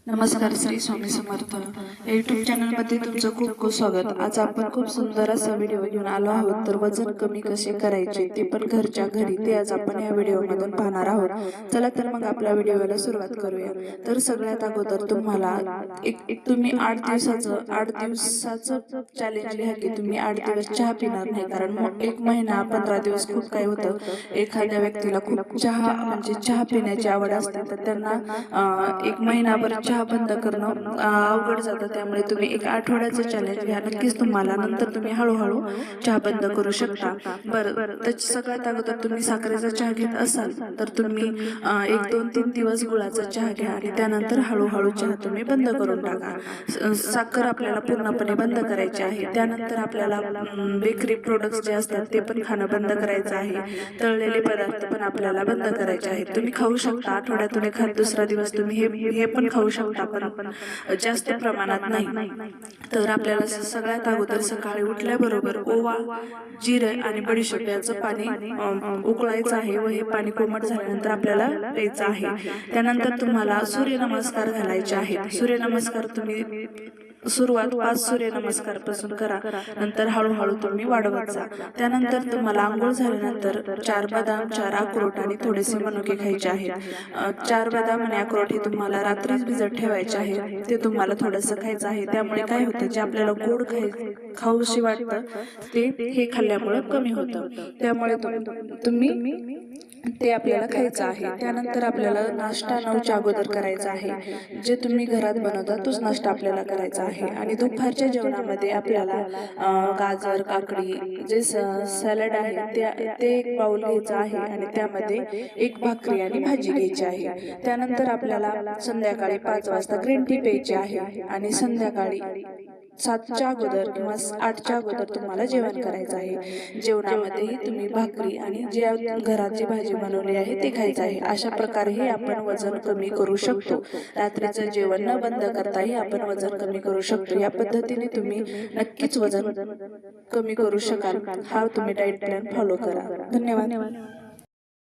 नमस्कार, श्री स्वामी समर्थ यूट्यूब चॅनलमध्ये तुमचं खूप खूप स्वागत। आज आपण खूप सुंदर असा व्हिडिओ घेऊन आलो आहोत। तर वजन कमी कसे करायचे ते पण घरच्या घरी, ते आज आपण या व्हिडिओमधून पाहणार आहोत। चला तर मग आपल्या व्हिडिओला सुरुवात करूया। तर सगळ्यात अगोदर तुम्हाला तुम्ही 8 दिवसाचं चॅलेंज घ्या की तुम्ही 8 दिवस चहा पिणार नाही। कारण एक महिना 15 दिवस खूप काय होतं, एखाद्या व्यक्तीला खूप चहा पिण्याची आवड असते, तर त्यांना एक महिनाभर चहा बंद करणं अवघड जातं। त्यामुळे तुम्ही एक आठवड्याचं चॅलेंज घ्या, नक्कीच तुम्हाला नंतर तुम्ही हळूहळू चहा बंद करू शकता। बरं, तर सगळ्यात अगोदर तुम्ही साखरेचा चहा घेत असाल तर तुम्ही 1-2-3 दिवस गुळाचा चहा घ्या आणि त्यानंतर हळूहळू चहा तुम्ही बंद करून टाका। साखर आपल्याला पूर्णपणे बंद करायची आहे। त्यानंतर आपल्याला बेकरी प्रोडक्ट्स जे असतात ते पण खाणं बंद करायचं आहे। तळलेले पदार्थ पण आपल्याला बंद करायचे आहेत। तुम्ही खाऊ शकता, आठवड्यातून एखाद दुसरा दिवस तुम्ही हे पण खाऊ शकता, पण जास्त प्रमाणात नाही। तर आपल्याला सगळ्यात अगोदर सकाळी उठल्याबरोबर ओवा, जिरे आणि बडीशेप याचं पाणी उकळायचं आहे व हे पाणी कोमट झाल्यानंतर आपल्याला प्यायचं आहे। त्यानंतर तुम्हाला सूर्यनमस्कार घालायचे आहेत। सूर्यनमस्कार तुम्ही सुरुवात 5 सूर्यनमस्कार पासून करा, नंतर हळूहळू तुम्ही वाढवत जा। त्यानंतर तुम्हाला आंघोळ झाल्यानंतर 4 बदाम, 4 अक्रोड आणि थोडेसे मनुके खायचे आहेत। 4 बदाम आणि अक्रोड हे तुम्हाला रात्रीच भिजत ठेवायचे आहे, ते तुम्हाला थोडंसं खायचं आहे। त्यामुळे काय होतं, जे आपल्याला गोड खाऊशी वाटतं ते हे खाल्ल्यामुळे कमी होतं। त्यामुळे तुम्ही ते आपल्याला खायचं आहे। त्यानंतर आपल्याला नाश्ता 9च्या अगोदर करायचा आहे। जे तुम्ही घरात बनवता तोच नाश्ता आपल्याला करायचा आहे। आणि दुपारच्या जेवणामध्ये आपल्याला गाजर, काकडी जे सॅलड आहे ते एक बाउल घ्यायचं आहे आणि त्यामध्ये एक भाकरी आणि भाजी घ्यायची आहे। त्यानंतर आपल्याला संध्याकाळी 5 वाजता ग्रीन टी प्यायची आहे आणि संध्याकाळी 7च्या अगोदर किंवा 8च्या अगोदर तुम्हाला जेवण करायचं आहे। जेवणामध्येही तुम्ही भाकरी आणि जे घरात जी भाजी बनवली आहे ते खायचं आहे। अशा प्रकारे आपण वजन कमी करू शकतो। रात्रीचं जेवण न बंद करताही आपण वजन कमी करू शकतो। या पद्धतीने तुम्ही नक्कीच वजन कमी करू शकाल। हा तुम्ही डाएट प्लॅन फॉलो करा। धन्यवाद।